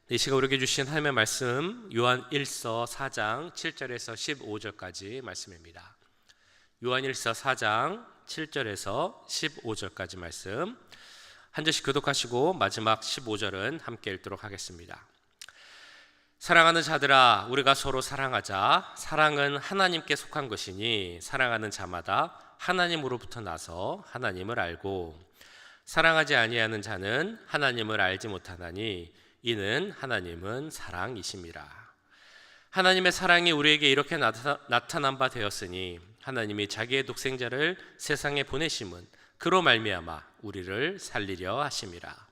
이 시간 우리에게 주신 하나님의 말씀 요한 1서 4장 7절에서 15절까지 말씀입니다. 요한 1서 4장 7절에서 15절까지 말씀 한 절씩 교독하시고 마지막 15절은 함께 읽도록 하겠습니다. 사랑하는 자들아, 우리가 서로 사랑하자. 사랑은 하나님께 속한 것이니 사랑하는 자마다 하나님으로부터 나서 하나님을 알고, 사랑하지 아니하는 자는 하나님을 알지 못하나니 이는 하나님은 사랑이심이라. 하나님의 사랑이 우리에게 이렇게 나타난 바 되었으니 하나님이 자기의 독생자를 세상에 보내심은 그로 말미암아 우리를 살리려 하심이라.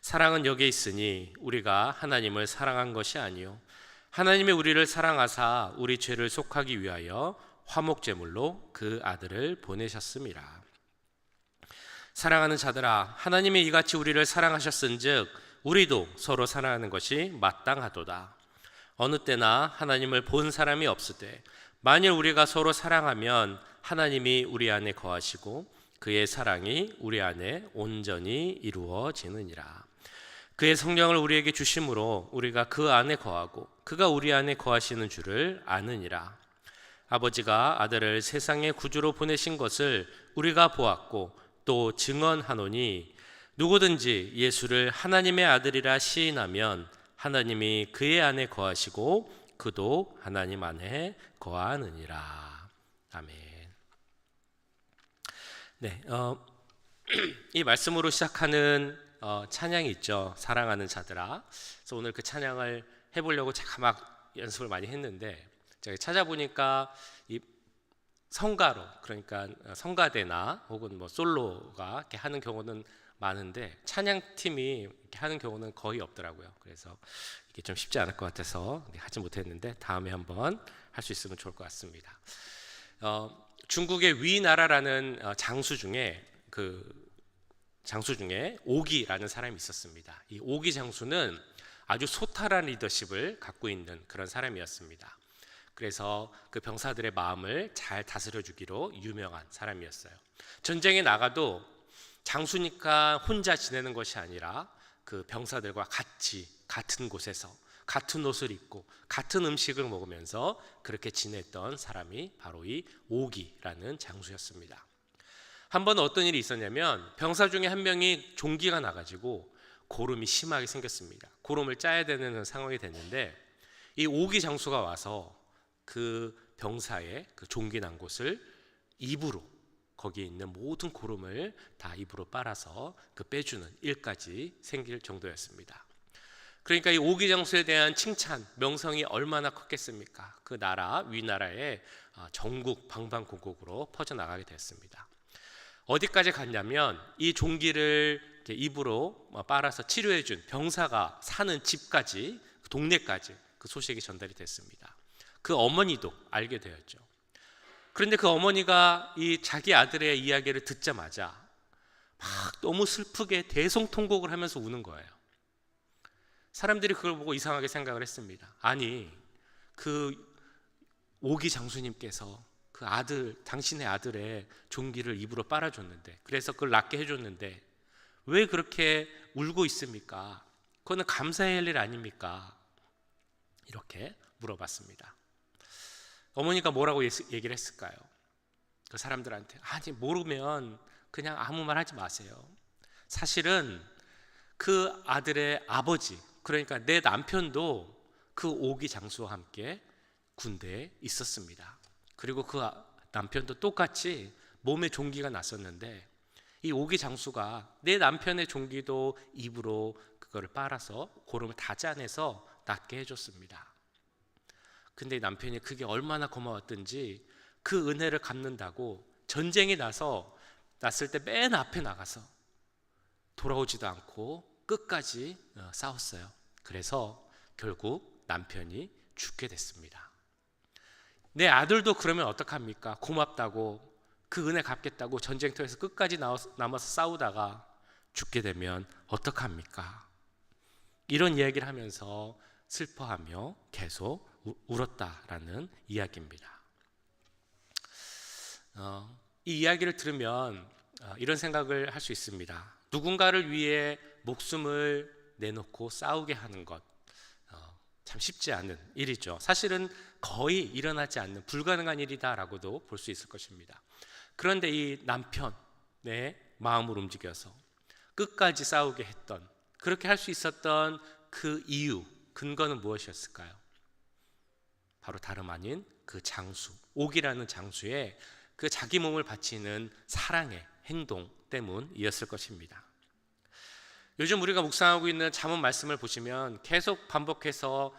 사랑은 여기에 있으니 우리가 하나님을 사랑한 것이 아니요 하나님이 우리를 사랑하사 우리 죄를 속하기 위하여 화목제물로 그 아들을 보내셨음이라. 사랑하는 자들아, 하나님이 이같이 우리를 사랑하셨은즉 우리도 서로 사랑하는 것이 마땅하도다. 어느 때나 하나님을 본 사람이 없을 때 만일 우리가 서로 사랑하면 하나님이 우리 안에 거하시고 그의 사랑이 우리 안에 온전히 이루어지느니라. 그의 성령을 우리에게 주심으로 우리가 그 안에 거하고 그가 우리 안에 거하시는 줄을 아느니라. 아버지가 아들을 세상의 구주로 보내신 것을 우리가 보았고 또 증언하노니 누구든지 예수를 하나님의 아들이라 시인하면 하나님이 그의 안에 거하시고 그도 하나님 안에 거하느니라. 아멘. 네, 이 말씀으로 시작하는 찬양이 있죠. 사랑하는 자들아. 그래서 오늘 그 찬양을 해보려고 제가 막 연습을 많이 했는데 제가 찾아보니까 이 성가로, 그러니까 성가대나 혹은 뭐 솔로가 이렇게 하는 경우는 많은데 찬양팀이 이렇게 하는 경우는 거의 없더라고요. 그래서 이게 좀 쉽지 않을 것 같아서 하지 못했는데 다음에 한번 할 수 있으면 좋을 것 같습니다. 중국의 위나라라는 장수 중에 오기라는 사람이 있었습니다. 이 오기 장수는 아주 소탈한 리더십을 갖고 있는 그런 사람이었습니다. 그래서 그 병사들의 마음을 잘 다스려 주기로 유명한 사람이었어요. 전쟁에 나가도 장수니까 혼자 지내는 것이 아니라 그 병사들과 같이 같은 곳에서 같은 옷을 입고 같은 음식을 먹으면서 그렇게 지냈던 사람이 바로 이 오기라는 장수였습니다. 한 번 어떤 일이 있었냐면 병사 중에 한 명이 종기가 나가지고 고름이 심하게 생겼습니다. 고름을 짜야 되는 상황이 됐는데 이 오기 장수가 와서 그 병사의 그 종기 난 곳을 입으로 거기에 있는 모든 고름을 다 입으로 빨아서 그 빼주는 일까지 생길 정도였습니다. 그러니까 이 오기 장수에 대한 칭찬, 명성이 얼마나 컸겠습니까? 그 나라, 위나라의 전국 방방곡곡으로 퍼져나가게 됐습니다. 어디까지 갔냐면 이 종기를 입으로 빨아서 치료해준 병사가 사는 집까지, 그 동네까지 그 소식이 전달이 됐습니다. 그 어머니도 알게 되었죠. 그런데 그 어머니가 이 자기 아들의 이야기를 듣자마자 막 너무 슬프게 대성통곡을 하면서 우는 거예요. 사람들이 그걸 보고 이상하게 생각을 했습니다. 아니, 그 오기 장수님께서 그 아들, 당신의 아들의 종기를 입으로 빨아줬는데, 그래서 그걸 낫게 해줬는데 왜 그렇게 울고 있습니까? 그거는 감사해야 할 일 아닙니까? 이렇게 물어봤습니다. 어머니가 뭐라고 얘기를 했을까요? 그 사람들한테 아니, 모르면 그냥 아무 말 하지 마세요. 사실은 그 아들의 아버지, 그러니까 내 남편도 그 오기 장수와 함께 군대에 있었습니다. 그리고 그 남편도 똑같이 몸에 종기가 났었는데 이 오기 장수가 내 남편의 종기도 입으로 그거를 빨아서 고름을 다 짜내서 낫게 해줬습니다. 근데 남편이 그게 얼마나 고마웠던지 그 은혜를 갚는다고 전쟁이 났을 때 맨 앞에 나가서 돌아오지도 않고 끝까지 싸웠어요. 그래서 결국 남편이 죽게 됐습니다. 내 아들도 그러면 어떡합니까? 고맙다고 그 은혜 갚겠다고 전쟁터에서 끝까지 남아서 싸우다가 죽게 되면 어떡합니까? 이런 이야기를 하면서 슬퍼하며 계속 울었다라는 이야기입니다. 이 이야기를 들으면 이런 생각을 할 수 있습니다. 누군가를 위해 목숨을 내놓고 싸우게 하는 것, 참 쉽지 않은 일이죠. 사실은 거의 일어나지 않는 불가능한 일이다라고도 볼 수 있을 것입니다. 그런데 이 남편의 마음을 움직여서 끝까지 싸우게 했던, 그렇게 할 수 있었던 그 이유, 근거는 무엇이었을까요? 바로 다름 아닌 그 장수, 옥이라는 장수의 그 자기 몸을 바치는 사랑의 행동 때문이었을 것입니다. 요즘 우리가 묵상하고 있는 잠언 말씀을 보시면 계속 반복해서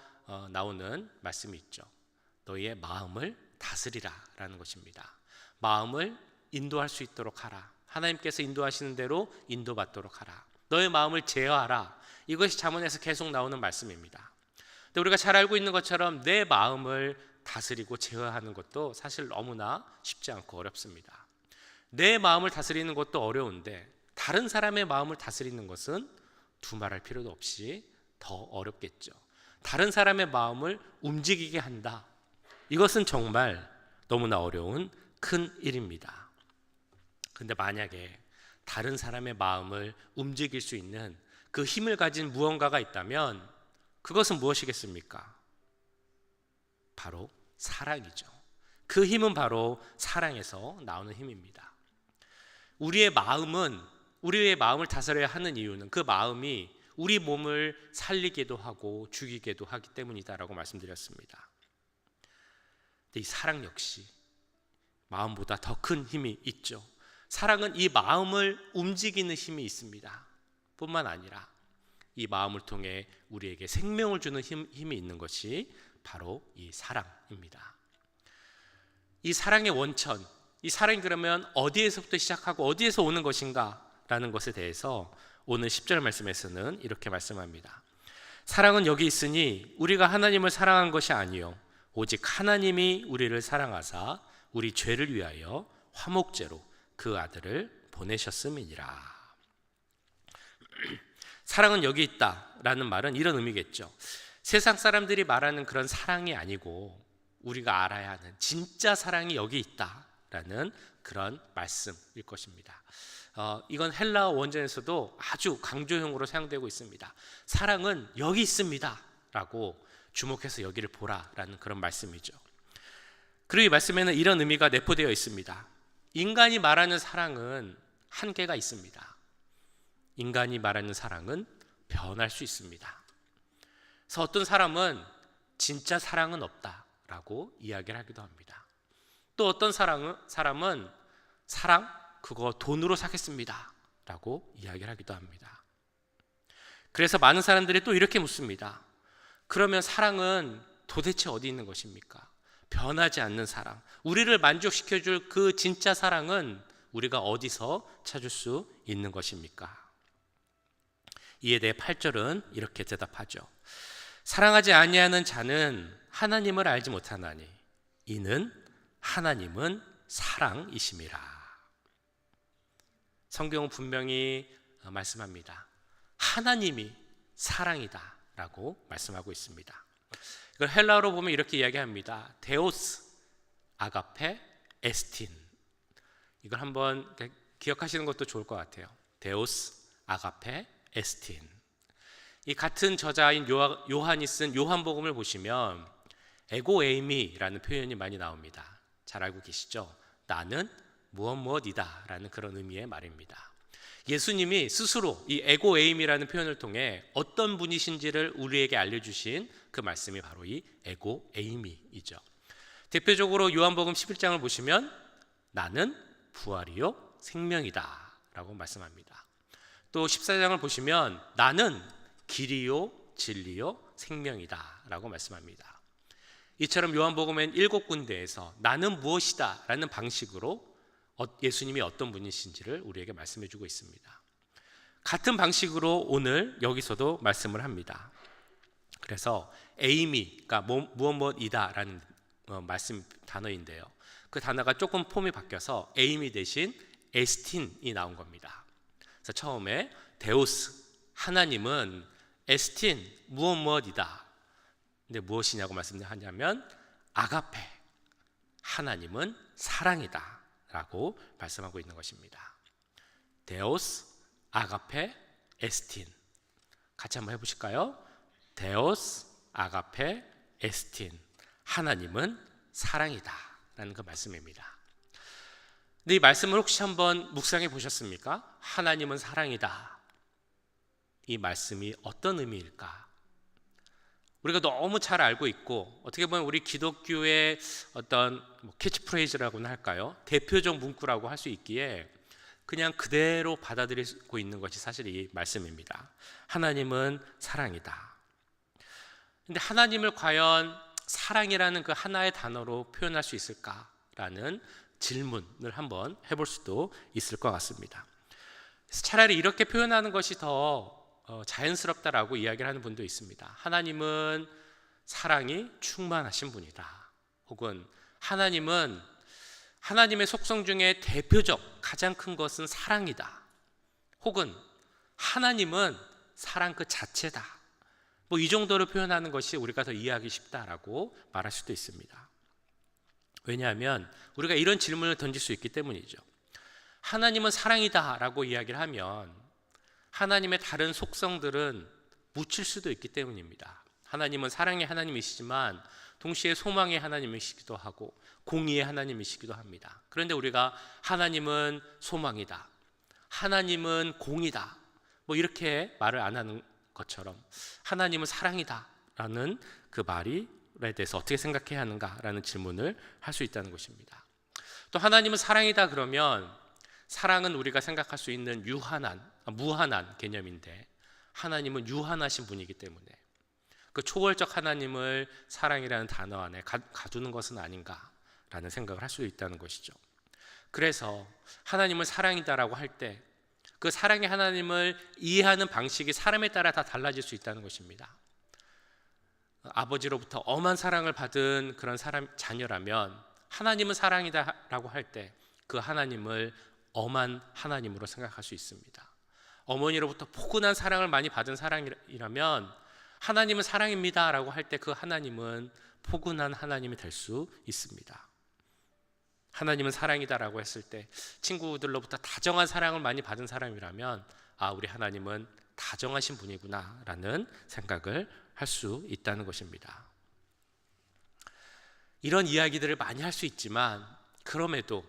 나오는 말씀이 있죠. 너희의 마음을 다스리라 라는 것입니다. 마음을 인도할 수 있도록 하라. 하나님께서 인도하시는 대로 인도받도록 하라. 너의 마음을 제어하라. 이것이 잠언에서 계속 나오는 말씀입니다. 근데 우리가 잘 알고 있는 것처럼 내 마음을 다스리고 제어하는 것도 사실 너무나 쉽지 않고 어렵습니다. 내 마음을 다스리는 것도 어려운데 다른 사람의 마음을 다스리는 것은 두말할 필요도 없이 더 어렵겠죠. 다른 사람의 마음을 움직이게 한다. 이것은 정말 너무나 어려운 큰 일입니다. 그런데 만약에 다른 사람의 마음을 움직일 수 있는 그 힘을 가진 무언가가 있다면 그것은 무엇이겠습니까? 바로 사랑이죠. 그 힘은 바로 사랑에서 나오는 힘입니다. 우리의 마음을 다스려야 하는 이유는 그 마음이 우리 몸을 살리기도 하고 죽이기도 하기 때문이다라고 말씀드렸습니다. 근데 이 사랑 역시 마음보다 더 큰 힘이 있죠. 사랑은 이 마음을 움직이는 힘이 있습니다. 뿐만 아니라 이 마음을 통해 우리에게 생명을 주는 힘이 있는 것이 바로 이 사랑입니다. 이 사랑의 원천, 이 사랑이 그러면 어디에서부터 시작하고 어디에서 오는 것인가 라는 것에 대해서 오늘 10절 말씀에서는 이렇게 말씀합니다. 사랑은 여기 있으니 우리가 하나님을 사랑한 것이 아니요 오직 하나님이 우리를 사랑하사 우리 죄를 위하여 화목제로 그 아들을 보내셨음이니라. 사랑은 여기 있다라는 말은 이런 의미겠죠. 세상 사람들이 말하는 그런 사랑이 아니고 우리가 알아야 하는 진짜 사랑이 여기 있다라는 그런 말씀일 것입니다. 이건 헬라어 원전에서도 아주 강조형으로 사용되고 있습니다. 사랑은 여기 있습니다 라고 주목해서 여기를 보라라는 그런 말씀이죠. 그리고 이 말씀에는 이런 의미가 내포되어 있습니다. 인간이 말하는 사랑은 한계가 있습니다. 인간이 말하는 사랑은 변할 수 있습니다. 그래서 어떤 사람은 진짜 사랑은 없다라고 이야기를 하기도 합니다. 또 어떤 사람은 사랑? 그거 돈으로 사겠습니다 라고 이야기를 하기도 합니다. 그래서 많은 사람들이 또 이렇게 묻습니다. 그러면 사랑은 도대체 어디 있는 것입니까? 변하지 않는 사랑, 우리를 만족시켜줄 그 진짜 사랑은 우리가 어디서 찾을 수 있는 것입니까? 이에 대해 8절은 이렇게 대답하죠. 사랑하지 아니하는 자는 하나님을 알지 못하나니 이는 하나님은 사랑이심이라. 성경은 분명히 말씀합니다. 하나님이 사랑이다 라고 말씀하고 있습니다. 이걸 헬라어로 보면 이렇게 이야기합니다. 데오스, 아가페, 에스틴. 이걸 한번 기억하시는 것도 좋을 것 같아요. 데오스, 아가페, 에스틴. 이 같은 저자인 요한이 쓴 요한복음을 보시면 에고에이미라는 표현이 많이 나옵니다. 잘 알고 계시죠? 나는 무엇이다 라는 그런 의미의 말입니다. 예수님이 스스로 이 에고에임이라는 표현을 통해 어떤 분이신지를 우리에게 알려주신 그 말씀이 바로 이 에고에임이죠. 대표적으로 요한복음 11장을 보시면 나는 부활이요 생명이다 라고 말씀합니다. 또 14장을 보시면 나는 길이요 진리요 생명이다 라고 말씀합니다. 이처럼 요한복음엔 7군데에서 나는 무엇이다 라는 방식으로 예수님이 어떤 분이신지를 우리에게 말씀해 주고 있습니다. 같은 방식으로 오늘 여기서도 말씀을 합니다. 그래서 에이미가 무엇이다 라는 말씀 단어인데요. 그 단어가 조금 폼이 바뀌어서 에이미 대신 에스틴이 나온 겁니다. 그래서 처음에 데우스, 하나님은 에스틴, 무엇이다. 근데 무엇이냐고 말씀하냐면 아가페, 하나님은 사랑이다 라고 말씀하고 있는 것입니다. 데오스, 아가페, 에스틴. 같이 한번 해보실까요? 데오스, 아가페, 에스틴, 하나님은 사랑이다 라는 그 말씀입니다. 근데 이 말씀을 혹시 한번 묵상해 보셨습니까? 하나님은 사랑이다. 이 말씀이 어떤 의미일까? 우리가 너무 잘 알고 있고 어떻게 보면 우리 기독교의 어떤 캐치프레이즈라고나 할까요? 대표적 문구라고 할 수 있기에 그냥 그대로 받아들이고 있는 것이 사실 이 말씀입니다. 하나님은 사랑이다. 근데 하나님을 과연 사랑이라는 그 하나의 단어로 표현할 수 있을까라는 질문을 한번 해볼 수도 있을 것 같습니다. 차라리 이렇게 표현하는 것이 더 자연스럽다라고 이야기를 하는 분도 있습니다. 하나님은 사랑이 충만하신 분이다. 혹은 하나님은 하나님의 속성 중에 대표적 가장 큰 것은 사랑이다. 혹은 하나님은 사랑 그 자체다. 이 정도로 표현하는 것이 우리가 더 이해하기 쉽다라고 말할 수도 있습니다. 왜냐하면 우리가 이런 질문을 던질 수 있기 때문이죠. 하나님은 사랑이다 라고 이야기를 하면 하나님의 다른 속성들은 묻힐 수도 있기 때문입니다. 하나님은 사랑의 하나님이시지만 동시에 소망의 하나님이시기도 하고 공의의 하나님이시기도 합니다. 그런데 우리가 하나님은 소망이다, 하나님은 공의다 이렇게 말을 안 하는 것처럼 하나님은 사랑이다 라는 그 말에 대해서 어떻게 생각해야 하는가라는 질문을 할 수 있다는 것입니다. 또 하나님은 사랑이다 그러면 사랑은 우리가 생각할 수 있는 무한한 개념인데 하나님은 유한하신 분이기 때문에 그 초월적 하나님을 사랑이라는 단어 안에 가두는 것은 아닌가라는 생각을 할 수 있다는 것이죠. 그래서 하나님을 사랑이다라고 할 때 그 사랑의 하나님을 이해하는 방식이 사람에 따라 다 달라질 수 있다는 것입니다. 아버지로부터 엄한 사랑을 받은 그런 자녀라면 하나님은 사랑이다라고 할 때 그 하나님을 엄한 하나님으로 생각할 수 있습니다. 어머니로부터 포근한 사랑을 많이 받은 사람이라면 하나님은 사랑입니다라고 할 때 그 하나님은 포근한 하나님이 될 수 있습니다. 하나님은 사랑이다라고 했을 때 친구들로부터 다정한 사랑을 많이 받은 사람이라면 우리 하나님은 다정하신 분이구나라는 생각을 할 수 있다는 것입니다. 이런 이야기들을 많이 할 수 있지만 그럼에도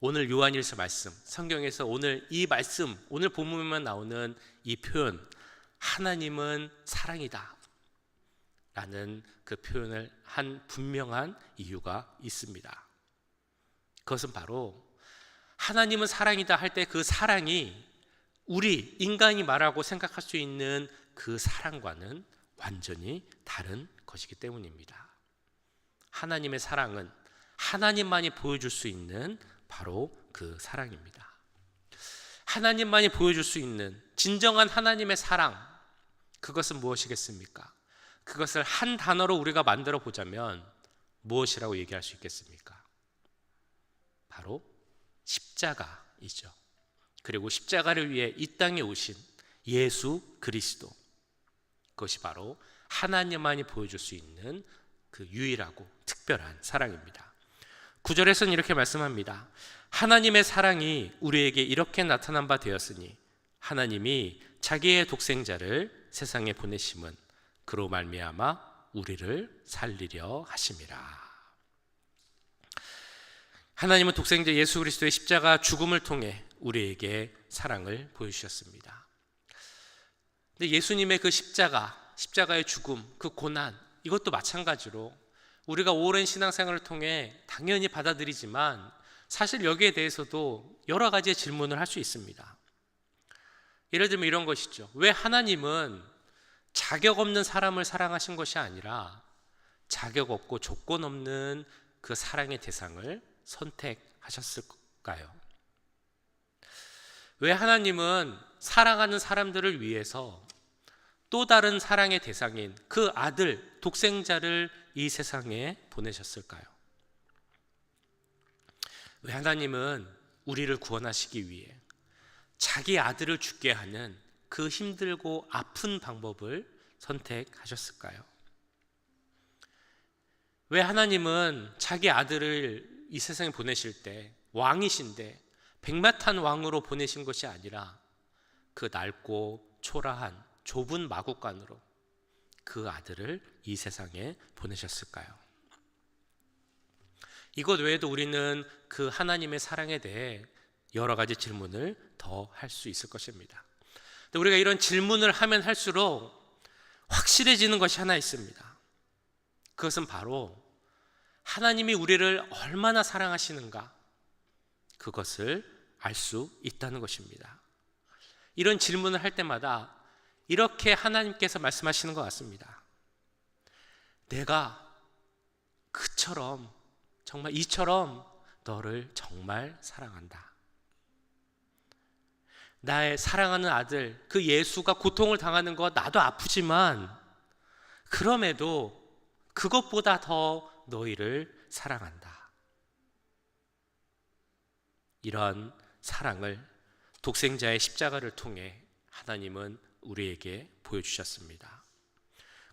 오늘 요한일서 말씀, 성경에서 오늘 이 말씀, 오늘 본문에만 나오는 이 표현 하나님은 사랑이다 라는 그 표현을 한 분명한 이유가 있습니다. 그것은 바로 하나님은 사랑이다 할 때 그 사랑이 우리 인간이 말하고 생각할 수 있는 그 사랑과는 완전히 다른 것이기 때문입니다. 하나님의 사랑은 하나님만이 보여줄 수 있는 바로 그 사랑입니다. 하나님만이 보여줄 수 있는 진정한 하나님의 사랑, 그것은 무엇이겠습니까? 그것을 한 단어로 우리가 만들어 보자면 무엇이라고 얘기할 수 있겠습니까? 바로 십자가이죠. 그리고 십자가를 위해 이 땅에 오신 예수 그리스도, 그것이 바로 하나님만이 보여줄 수 있는 그 유일하고 특별한 사랑입니다. 9절에서는 이렇게 말씀합니다. 하나님의 사랑이 우리에게 이렇게 나타난 바 되었으니 하나님이 자기의 독생자를 세상에 보내심은 그로 말미암아 우리를 살리려 하심이라. 하나님은 독생자 예수 그리스도의 십자가 죽음을 통해 우리에게 사랑을 보여주셨습니다. 근데 예수님의 그 십자가의 죽음, 그 고난, 이것도 마찬가지로 우리가 오랜 신앙생활을 통해 당연히 받아들이지만 사실 여기에 대해서도 여러 가지의 질문을 할 수 있습니다. 예를 들면 이런 것이죠. 왜 하나님은 자격 없는 사람을 사랑하신 것이 아니라 자격 없고 조건 없는 그 사랑의 대상을 선택하셨을까요? 왜 하나님은 사랑하는 사람들을 위해서 또 다른 사랑의 대상인 그 아들, 독생자를 이 세상에 보내셨을까요? 왜 하나님은 우리를 구원하시기 위해 자기 아들을 죽게 하는 그 힘들고 아픈 방법을 선택하셨을까요? 왜 하나님은 자기 아들을 이 세상에 보내실 때 왕이신데 백마탄 왕으로 보내신 것이 아니라 그 낡고 초라한 좁은 마구간으로 그 아들을 이 세상에 보내셨을까요? 이것 외에도 우리는 그 하나님의 사랑에 대해 여러 가지 질문을 더 할 수 있을 것입니다. 근데 우리가 이런 질문을 하면 할수록 확실해지는 것이 하나 있습니다. 그것은 바로 하나님이 우리를 얼마나 사랑하시는가, 그것을 알 수 있다는 것입니다. 이런 질문을 할 때마다 이렇게 하나님께서 말씀하시는 것 같습니다. 내가 그처럼, 정말 이처럼 너를 정말 사랑한다. 나의 사랑하는 아들, 그 예수가 고통을 당하는 것 나도 아프지만 그럼에도 그것보다 더 너희를 사랑한다. 이런 사랑을 독생자의 십자가를 통해 하나님은 우리에게 보여주셨습니다.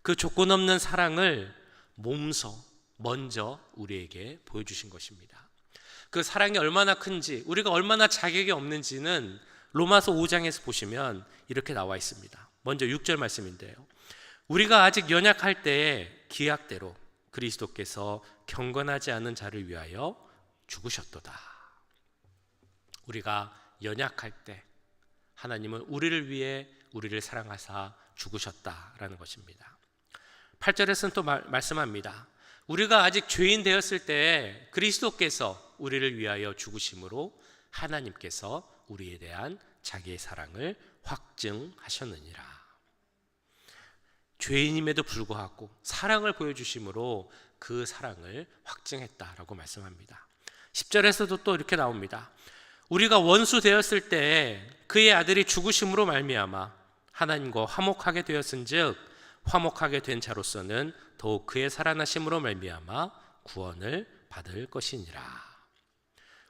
그 조건 없는 사랑을 몸소 먼저 우리에게 보여주신 것입니다. 그 사랑이 얼마나 큰지, 우리가 얼마나 자격이 없는지는 로마서 5장에서 보시면 이렇게 나와 있습니다. 먼저 6절 말씀인데요, 우리가 아직 연약할 때에 기약대로 그리스도께서 경건하지 않은 자를 위하여 죽으셨도다. 우리가 연약할 때 하나님은 우리를 위해 우리를 사랑하사 죽으셨다라는 것입니다. 8절에서는 또 말씀합니다. 우리가 아직 죄인 되었을 때 그리스도께서 우리를 위하여 죽으심으로 하나님께서 우리에 대한 자기의 사랑을 확증하셨느니라. 죄인임에도 불구하고 사랑을 보여주심으로 그 사랑을 확증했다라고 말씀합니다. 10절에서도 또 이렇게 나옵니다. 우리가 원수 되었을 때 그의 아들이 죽으심으로 말미암아 하나님과 화목하게 되었은즉 화목하게 된 자로서는 더욱 그의 살아나심으로 말미암아 구원을 받을 것이니라.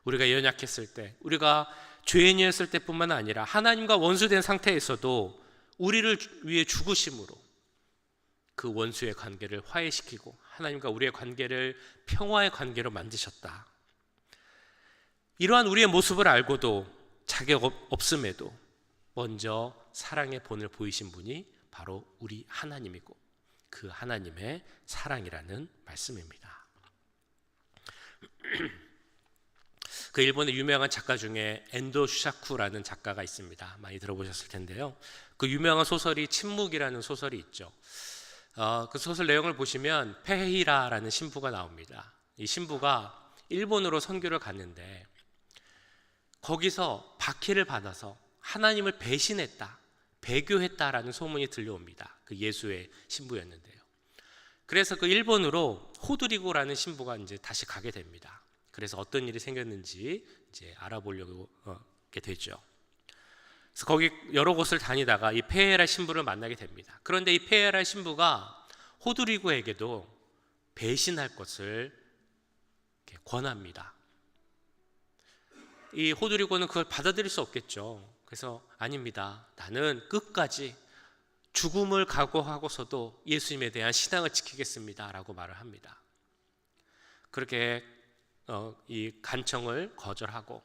우리가 연약했을 때, 우리가 죄인이었을 때뿐만 아니라 하나님과 원수된 상태에서도 우리를 위해 죽으심으로 그 원수의 관계를 화해시키고 하나님과 우리의 관계를 평화의 관계로 만드셨다. 이러한 우리의 모습을 알고도 자격 없음에도 먼저 사랑의 본을 보이신 분이 바로 우리 하나님이고 그 하나님의 사랑이라는 말씀입니다. 그 일본의 유명한 작가 중에 엔도 슈사쿠라는 작가가 있습니다. 많이 들어보셨을 텐데요. 그 유명한 소설이 침묵이라는 소설이 있죠. 그 소설 내용을 보시면 페헤이라라는 신부가 나옵니다. 이 신부가 일본으로 선교를 갔는데 거기서 박해를 받아서 하나님을 배신했다, 배교했다라는 소문이 들려옵니다. 그 예수의 신부였는데요. 그래서 그 일본으로 호드리고라는 신부가 이제 다시 가게 됩니다. 그래서 어떤 일이 생겼는지 이제 알아보려고 게 되죠. 그래서 거기 여러 곳을 다니다가 이 페헤라 신부를 만나게 됩니다. 그런데 이 페헤라 신부가 호드리고에게도 배신할 것을 권합니다. 이 호드리고는 그걸 받아들일 수 없겠죠. 그래서 아닙니다. 나는 끝까지 죽음을 각오하고서도 예수님에 대한 신앙을 지키겠습니다 라고 말을 합니다. 그렇게 이 간청을 거절하고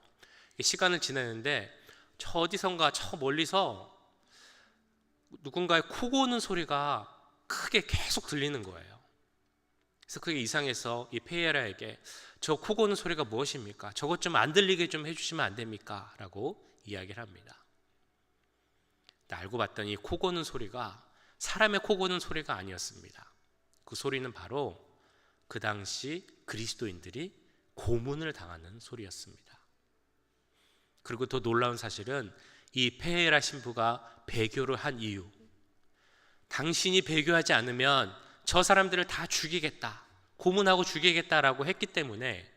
시간을 지내는데 저 어디선가 저 멀리서 누군가의 코 고는 소리가 크게 계속 들리는 거예요. 그래서 그게 이상해서 이 페헤라에게 저 코 고는 소리가 무엇입니까? 저것 좀 안 들리게 좀 해주시면 안 됩니까? 라고 이야기를 합니다. 근데 알고 봤더니 코 고는 소리가 사람의 코 고는 소리가 아니었습니다. 그 소리는 바로 그 당시 그리스도인들이 고문을 당하는 소리였습니다. 그리고 더 놀라운 사실은 이 페헤라 신부가 배교를 한 이유, 당신이 배교하지 않으면 저 사람들을 다 죽이겠다, 고문하고 죽이겠다라고 했기 때문에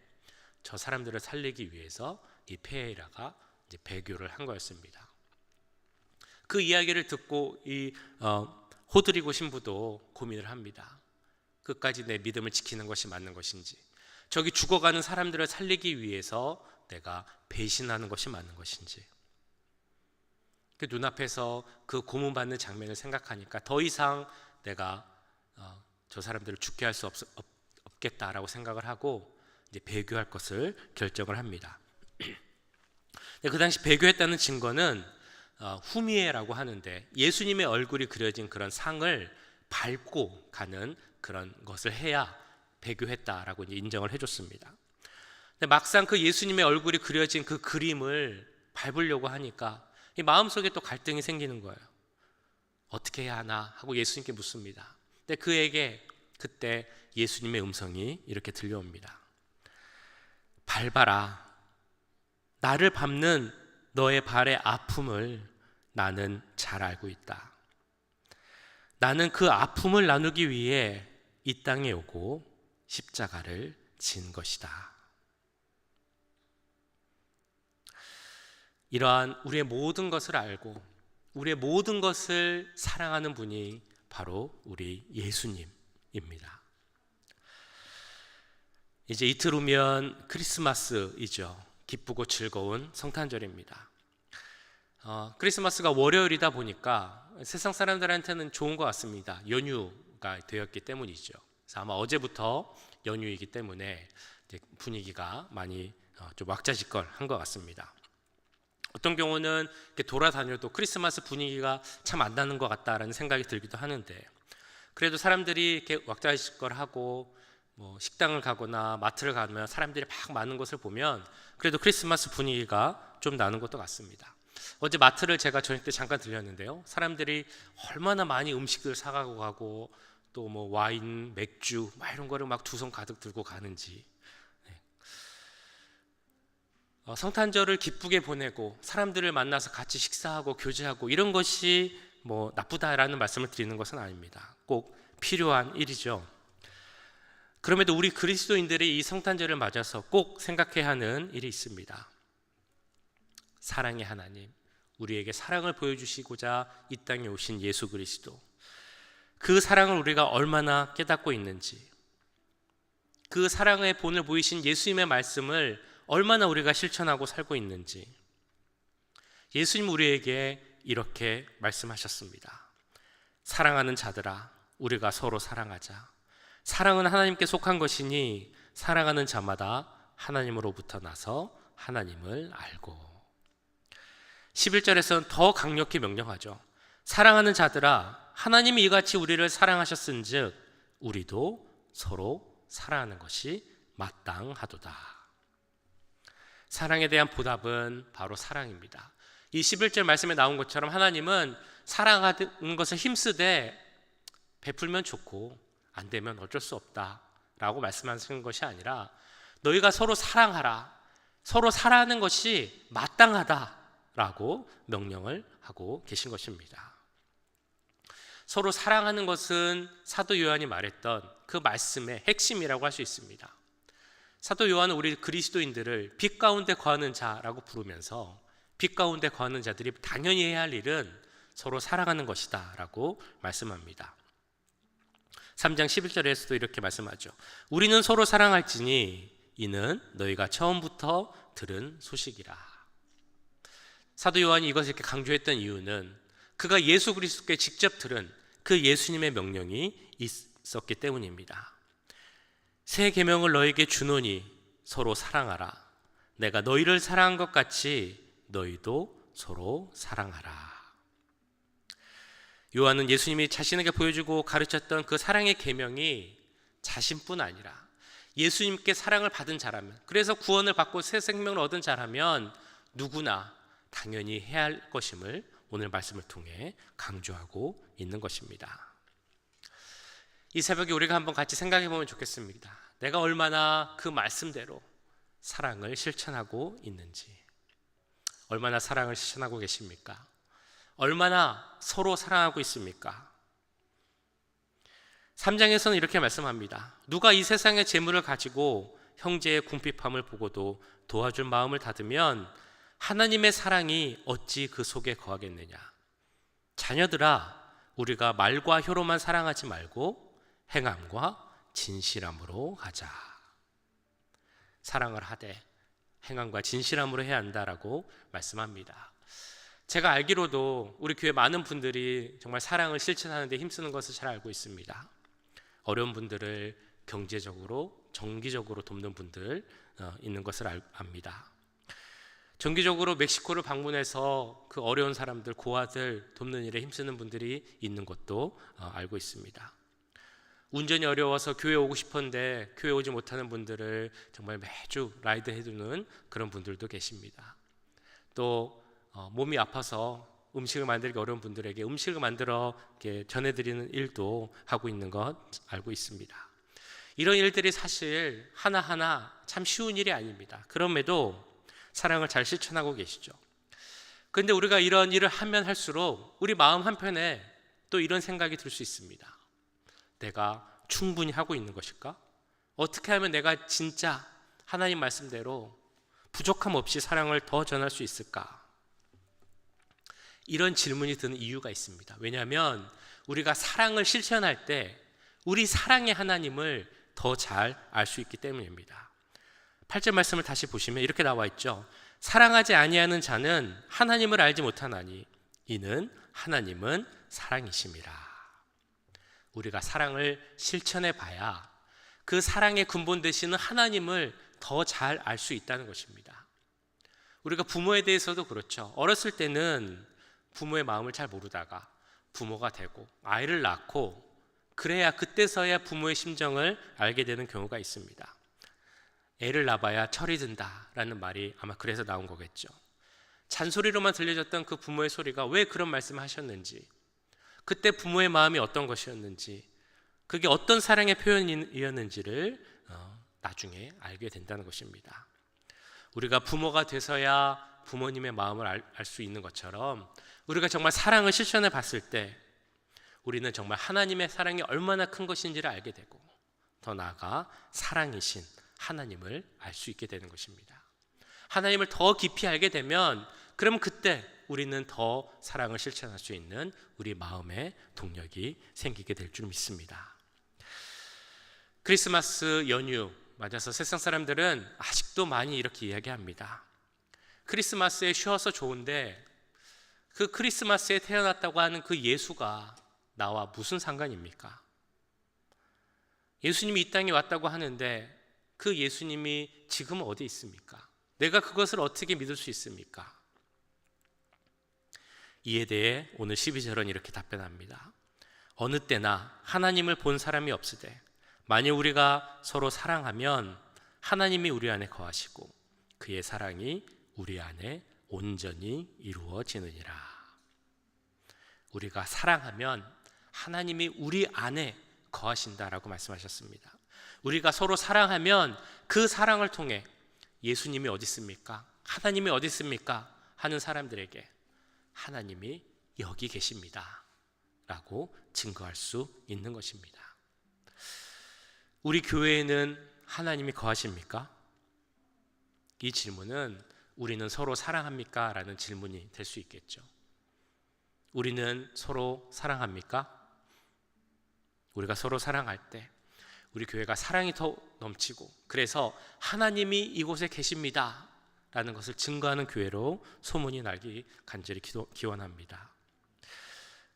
저 사람들을 살리기 위해서 이 페헤라가 이제 배교를 한 거였습니다. 그 이야기를 듣고 이 호드리고 신부도 고민을 합니다. 끝까지 내 믿음을 지키는 것이 맞는 것인지, 저기 죽어가는 사람들을 살리기 위해서 내가 배신하는 것이 맞는 것인지. 그 눈앞에서 그 고문받는 장면을 생각하니까 더 이상 내가 저 사람들을 죽게 할 수 없겠다라고 생각을 하고 이제 배교할 것을 결정을 합니다. 그 당시 배교했다는 증거는 후미에라고 하는데 예수님의 얼굴이 그려진 그런 상을 밟고 가는 그런 것을 해야 배교했다라고 이제 인정을 해줬습니다. 근데 막상 그 예수님의 얼굴이 그려진 그 그림을 밟으려고 하니까 이 마음속에 또 갈등이 생기는 거예요. 어떻게 해야 하나 하고 예수님께 묻습니다. 근데 그에게 그때 예수님의 음성이 이렇게 들려옵니다. 밟아라. 나를 밟는 너의 발의 아픔을 나는 잘 알고 있다. 나는 그 아픔을 나누기 위해 이 땅에 오고 십자가를 진 것이다. 이러한 우리의 모든 것을 알고 우리의 모든 것을 사랑하는 분이 바로 우리 예수님입니다. 이제 이틀 후면 크리스마스이죠. 기쁘고 즐거운 성탄절입니다. 크리스마스가 월요일이다 보니까 세상 사람들한테는 좋은 것 같습니다. 연휴가 되었기 때문이죠. 그래서 아마 어제부터 연휴이기 때문에 이제 분위기가 많이 좀 왁자지껄한 것 같습니다. 어떤 경우는 이렇게 돌아다녀도 크리스마스 분위기가 참 안 나는 것 같다라는 생각이 들기도 하는데, 그래도 사람들이 이렇게 왁자지껄하고 뭐 식당을 가거나 마트를 가면 사람들이 막 많은 것을 보면 그래도 크리스마스 분위기가 좀 나는 것도 같습니다. 어제 마트를 제가 저녁 때 잠깐 들렸는데요, 사람들이 얼마나 많이 음식들 사가고 가고 또 뭐 와인, 맥주 막 이런 거를 막 두 손 가득 들고 가는지. 성탄절을 기쁘게 보내고 사람들을 만나서 같이 식사하고 교제하고 이런 것이 뭐 나쁘다라는 말씀을 드리는 것은 아닙니다. 꼭 필요한 일이죠. 그럼에도 우리 그리스도인들이 이 성탄절을 맞아서 꼭 생각해야 하는 일이 있습니다. 사랑의 하나님, 우리에게 사랑을 보여주시고자 이 땅에 오신 예수 그리스도, 그 사랑을 우리가 얼마나 깨닫고 있는지, 그 사랑의 본을 보이신 예수님의 말씀을 얼마나 우리가 실천하고 살고 있는지. 예수님 우리에게 이렇게 말씀하셨습니다. 사랑하는 자들아, 우리가 서로 사랑하자. 사랑은 하나님께 속한 것이니 사랑하는 자마다 하나님으로부터 나서 하나님을 알고. 11절에서는 더 강력히 명령하죠. 사랑하는 자들아, 하나님이 이같이 우리를 사랑하셨은즉 우리도 서로 사랑하는 것이 마땅하도다. 사랑에 대한 보답은 바로 사랑입니다. 이 11절 말씀에 나온 것처럼 하나님은 사랑하는 것을 힘쓰되 베풀면 좋고 안 되면 어쩔 수 없다라고 말씀하시는 것이 아니라 너희가 서로 사랑하라, 서로 사랑하는 것이 마땅하다라고 명령을 하고 계신 것입니다. 서로 사랑하는 것은 사도 요한이 말했던 그 말씀의 핵심이라고 할 수 있습니다. 사도 요한은 우리 그리스도인들을 빛 가운데 거하는 자라고 부르면서 빛 가운데 거하는 자들이 당연히 해야 할 일은 서로 사랑하는 것이다 라고 말씀합니다. 3장 11절에서도 이렇게 말씀하죠. 우리는 서로 사랑할지니 이는 너희가 처음부터 들은 소식이라. 사도 요한이 이것을 이렇게 강조했던 이유는 그가 예수 그리스도께 직접 들은 그 예수님의 명령이 있었기 때문입니다. 새 계명을 너에게 주노니 서로 사랑하라. 내가 너희를 사랑한 것 같이 너희도 서로 사랑하라. 요한은 예수님이 자신에게 보여주고 가르쳤던 그 사랑의 계명이 자신뿐 아니라 예수님께 사랑을 받은 자라면, 그래서 구원을 받고 새 생명을 얻은 자라면 누구나 당연히 해야 할 것임을 오늘 말씀을 통해 강조하고 있는 것입니다. 이 새벽에 우리가 한번 같이 생각해 보면 좋겠습니다. 내가 얼마나 그 말씀대로 사랑을 실천하고 있는지, 얼마나 사랑을 실천하고 계십니까? 얼마나 서로 사랑하고 있습니까? 3장에서는 이렇게 말씀합니다. 누가 이 세상의 재물을 가지고 형제의 궁핍함을 보고도 도와줄 마음을 닫으면 하나님의 사랑이 어찌 그 속에 거하겠느냐. 자녀들아, 우리가 말과 혀로만 사랑하지 말고 행함과 진실함으로 하자. 사랑을 하되 행함과 진실함으로 해야 한다라고 말씀합니다. 제가 알기로도 우리 교회 많은 분들이 정말 사랑을 실천하는 데 힘쓰는 것을 잘 알고 있습니다. 어려운 분들을 경제적으로, 정기적으로 돕는 분들 있는 것을 압니다. 정기적으로 멕시코를 방문해서 그 어려운 사람들, 고아들 돕는 일에 힘쓰는 분들이 있는 것도 알고 있습니다. 운전이 어려워서 교회 오고 싶은데 교회 오지 못하는 분들을 정말 매주 라이드 해두는 그런 분들도 계십니다. 또 몸이 아파서 음식을 만들기 어려운 분들에게 음식을 만들어 이렇게 전해드리는 일도 하고 있는 것 알고 있습니다. 이런 일들이 사실 하나하나 참 쉬운 일이 아닙니다. 그럼에도 사랑을 잘 실천하고 계시죠. 그런데 우리가 이런 일을 하면 할수록 우리 마음 한편에 또 이런 생각이 들 수 있습니다. 내가 충분히 하고 있는 것일까? 어떻게 하면 내가 진짜 하나님 말씀대로 부족함 없이 사랑을 더 전할 수 있을까? 이런 질문이 드는 이유가 있습니다. 왜냐하면 우리가 사랑을 실천할 때 우리 사랑의 하나님을 더 잘 알 수 있기 때문입니다. 8절 말씀을 다시 보시면 이렇게 나와 있죠. 사랑하지 아니하는 자는 하나님을 알지 못하나니 이는 하나님은 사랑이심이라. 우리가 사랑을 실천해 봐야 그 사랑의 근본 되시는 하나님을 더 잘 알 수 있다는 것입니다. 우리가 부모에 대해서도 그렇죠. 어렸을 때는 부모의 마음을 잘 모르다가 부모가 되고 아이를 낳고 그래야 그때서야 부모의 심정을 알게 되는 경우가 있습니다. 애를 낳아야 철이 든다라는 말이 아마 그래서 나온 거겠죠. 잔소리로만 들려졌던 그 부모의 소리가 왜 그런 말씀을 하셨는지, 그때 부모의 마음이 어떤 것이었는지, 그게 어떤 사랑의 표현이었는지를 나중에 알게 된다는 것입니다. 우리가 부모가 돼서야 부모님의 마음을 알 수 있는 것처럼 우리가 정말 사랑을 실천해 봤을 때 우리는 정말 하나님의 사랑이 얼마나 큰 것인지를 알게 되고 더 나아가 사랑이신 하나님을 알 수 있게 되는 것입니다. 하나님을 더 깊이 알게 되면 그러면 그때 우리는 더 사랑을 실천할 수 있는 우리 마음의 동력이 생기게 될 줄 믿습니다. 크리스마스 연휴 맞아서 세상 사람들은 아직도 많이 이렇게 이야기합니다. 크리스마스에 쉬어서 좋은데 그 크리스마스에 태어났다고 하는 그 예수가 나와 무슨 상관입니까? 예수님이 이 땅에 왔다고 하는데 그 예수님이 지금 어디 있습니까? 내가 그것을 어떻게 믿을 수 있습니까? 이에 대해 오늘 12절은 이렇게 답변합니다. 어느 때나 하나님을 본 사람이 없으되 만일 우리가 서로 사랑하면 하나님이 우리 안에 거하시고 그의 사랑이 우리 안에 온전히 이루어지느니라. 우리가 사랑하면 하나님이 우리 안에 거하신다라고 말씀하셨습니다. 우리가 서로 사랑하면 그 사랑을 통해 예수님이 어디 있습니까? 하나님이 어디 있습니까? 하는 사람들에게 하나님이 여기 계십니다 라고 증거할 수 있는 것입니다. 우리 교회에는 하나님이 거하십니까? 이 질문은 우리는 서로 사랑합니까? 라는 질문이 될 수 있겠죠. 우리는 서로 사랑합니까? 우리가 서로 사랑할 때 우리 교회가 사랑이 더 넘치고 그래서 하나님이 이곳에 계십니다 라는 것을 증거하는 교회로 소문이 나기 간절히 기원합니다.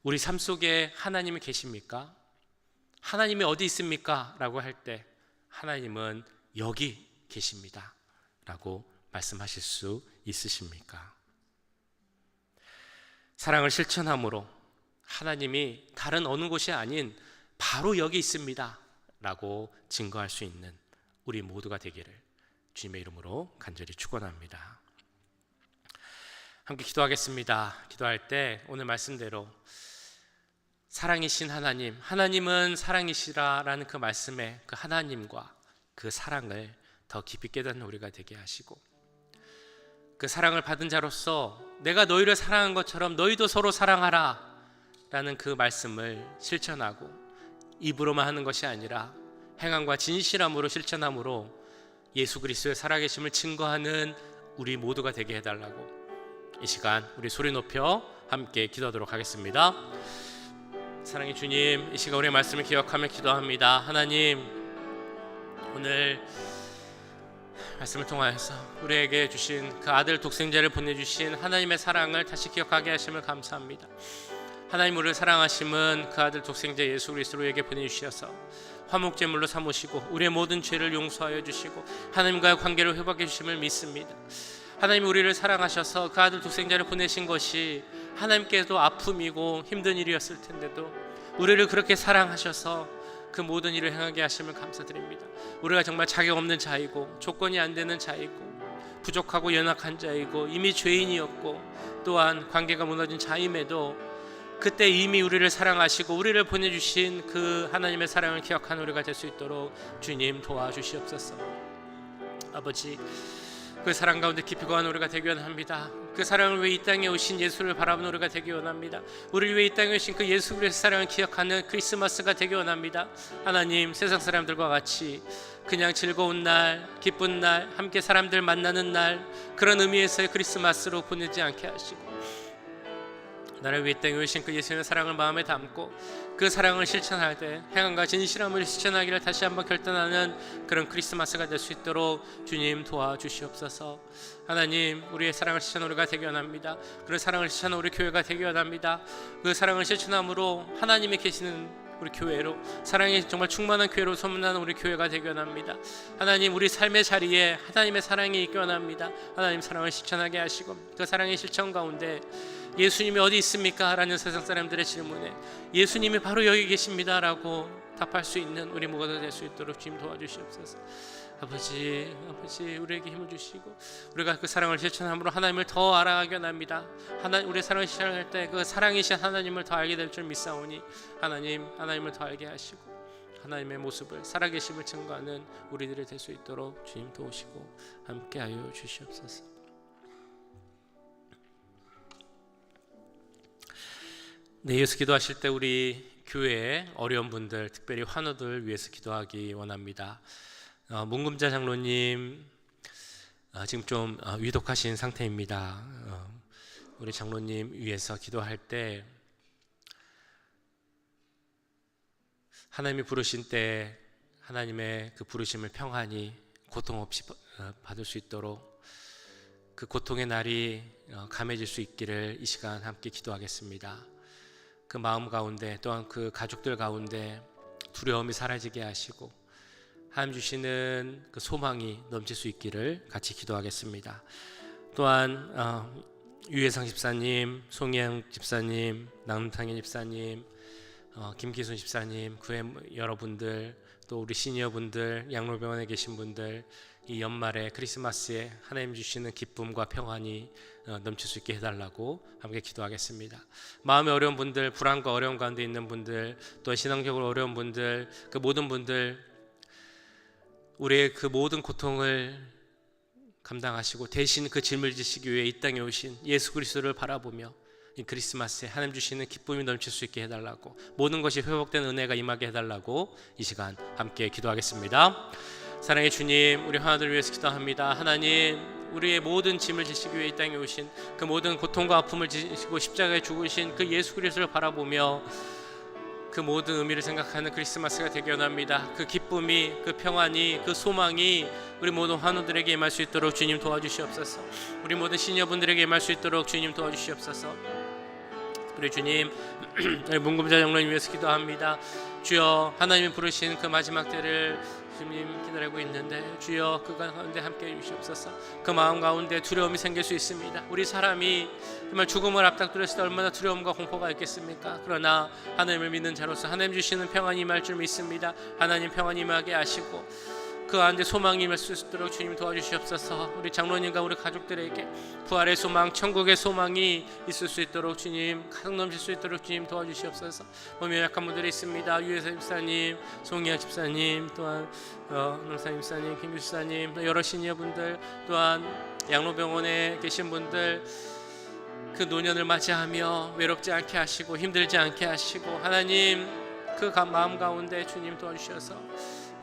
우리 삶 속에 하나님이 계십니까? 하나님이 어디 있습니까? 라고 할 때 하나님은 여기 계십니다 라고 말씀하실 수 있으십니까? 사랑을 실천함으로 하나님이 다른 어느 곳이 아닌 바로 여기 있습니다 라고 증거할 수 있는 우리 모두가 되기를 주님의 이름으로 간절히 축원합니다. 함께 기도하겠습니다. 기도할 때 오늘 말씀대로 사랑이신 하나님, 하나님은 사랑이시라라는 그 말씀에 그 하나님과 그 사랑을 더 깊이 깨닫는 우리가 되게 하시고 그 사랑을 받은 자로서 내가 너희를 사랑한 것처럼 너희도 서로 사랑하라 라는 그 말씀을 실천하고 입으로만 하는 것이 아니라 행함과 진실함으로 실천함으로 예수 그리스도의 살아계심을 증거하는 우리 모두가 되게 해달라고 이 시간 우리 소리 높여 함께 기도하도록 하겠습니다. 사랑의 주님, 이 시간 우리의 말씀을 기억하며 기도합니다. 하나님, 오늘 말씀을 통하여서 우리에게 주신 그 아들 독생자를 보내주신 하나님의 사랑을 다시 기억하게 하심을 감사합니다. 하나님, 우리를 사랑하심은 그 아들 독생자 예수 그리스도에게 보내주셔서 화목제물로 삼으시고 우리의 모든 죄를 용서하여 주시고 하나님과의 관계를 회복해 주심을 믿습니다. 하나님 우리를 사랑하셔서 그 아들 독생자를 보내신 것이 하나님께도 아픔이고 힘든 일이었을 텐데도 우리를 그렇게 사랑하셔서 그 모든 일을 행하게 하심을 감사드립니다. 우리가 정말 자격 없는 자이고 조건이 안 되는 자이고 부족하고 연약한 자이고 이미 죄인이었고 또한 관계가 무너진 자임에도 그때 이미 우리를 사랑하시고 우리를 보내주신 그 하나님의 사랑을 기억하는 우리가 될 수 있도록 주님 도와주시옵소서. 아버지, 그 사랑 가운데 깊이 거한 우리가 되기 원합니다. 그 사랑을 위해 이 땅에 오신 예수를 바라보는 우리가 되기 원합니다. 우리를 위해 이 땅에 오신 그 예수 그리스도의 사랑을 기억하는 크리스마스가 되기 원합니다. 하나님, 세상 사람들과 같이 그냥 즐거운 날, 기쁜 날, 함께 사람들 만나는 날, 그런 의미에서의 크리스마스로 보내지 않게 하시고 나를 위해 이 땅에 오신 그 예수님의 사랑을 마음에 담고 그 사랑을 실천할 때 행함과 진실함을 실천하기를 다시 한번 결단하는 그런 크리스마스가 될 수 있도록 주님 도와주시옵소서. 하나님, 우리의 사랑을 실천하는 우리가 되기 원합니다. 그런 사랑을 실천하는 우리 교회가 되기 원합니다. 그 사랑을 실천함으로 하나님이 계시는 우리 교회로, 사랑이 정말 충만한 교회로 소문나는 우리 교회가 되기 원합니다. 하나님, 우리 삶의 자리에 하나님의 사랑이 있기 원합니다. 하나님 사랑을 실천하게 하시고 그 사랑의 실천 가운데 예수님이 어디 있습니까? 라는 세상 사람들의 질문에 예수님이 바로 여기 계십니다 라고 답할 수 있는 우리 모두가 될 수 있도록 주님 도와주시옵소서. 아버지, 우리에게 힘을 주시고 우리가 그 사랑을 실천함으로 하나님을 더 알아가게 원합니다. 우리의 사랑을 실천할 때 그 사랑이신 하나님을 더 알게 될 줄 믿사오니 하나님을 더 알게 하시고 하나님의 모습을, 살아계심을 증거하는 우리들이 될 수 있도록 주님 도우시고 함께하여 주시옵소서. 네, 예수 기도하실 때 우리 교회에 어려운 분들, 특별히 환우들 위해서 기도하기 원합니다. 문금자 장로님 지금 좀 위독하신 상태입니다. 우리 장로님 위해서 기도할 때 하나님이 부르신 때 하나님의 그 부르심을 평안히 고통 없이 받을 수 있도록 그 고통의 날이 감해질 수 있기를 이 시간 함께 기도하겠습니다. 그 마음 가운데 또한 그 가족들 가운데 두려움이 사라지게 하시고 하나님 주시는 그 소망이 넘칠 수 있기를 같이 기도하겠습니다. 또한 유혜상 집사님, 송희영 집사님, 남탕현 집사님, 김기순 집사님, 교회 여러분들, 또 우리 시니어분들, 양로병원에 계신 분들, 이 연말에 크리스마스에 하나님 주시는 기쁨과 평안이 넘칠 수 있게 해달라고 함께 기도하겠습니다. 마음에 어려운 분들, 불안과 어려움 가운데 있는 분들, 또 신앙적으로 어려운 분들, 그 모든 분들 우리의 그 모든 고통을 감당하시고 대신 그 짐을 지시기 위해 이 땅에 오신 예수 그리스도를 바라보며 이 크리스마스에 하나님 주시는 기쁨이 넘칠 수 있게 해달라고, 모든 것이 회복된 은혜가 임하게 해달라고 이 시간 함께 기도하겠습니다. 사랑의 주님, 우리 하나님을 위해서 기도합니다. 하나님, 우리의 모든 짐을 지시기 위해 이 땅에 오신 그 모든 고통과 아픔을 지시고 십자가에 죽으신 그 예수 그리스도를 바라보며 그 모든 의미를 생각하는 크리스마스가 되기 원합니다. 그 기쁨이, 그 평안이, 그 소망이 우리 모든 환우들에게 임할 수 있도록 주님 도와주시옵소서. 우리 모든 시니어분들에게 임할 수 있도록 주님 도와주시옵소서. 우리 주님, 우리 문금자 장로님 위해서 기도합니다. 주여, 하나님이 부르신 그 마지막 때를 주님 기다리고 있는데 주여 그 가운데 함께해 주시옵소서. 그 마음 가운데 두려움이 생길 수 있습니다. 우리 사람이 정말 죽음을 앞닥뜨렸을 때 얼마나 두려움과 공포가 있겠습니까? 그러나 하나님을 믿는 자로서 하나님 주시는 평안이 임할 줄 믿습니다. 하나님 평안이 임하게 하시고 그 안에 소망이 임할 수 있도록 주님 도와주시옵소서. 우리 장로님과 우리 가족들에게 부활의 소망, 천국의 소망이 있을 수 있도록 주님, 가득 넘칠 수 있도록 주님 도와주시옵소서. 몸이 약한 분들이 있습니다. 유혜사 집사님, 송희아 집사님, 또한 농사님 집사님, 김규 집사님, 여러 시니어분들, 또한 양로병원에 계신 분들, 그 노년을 맞이하며 외롭지 않게 하시고 힘들지 않게 하시고 하나님 그 마음 가운데 주님 도와주셔서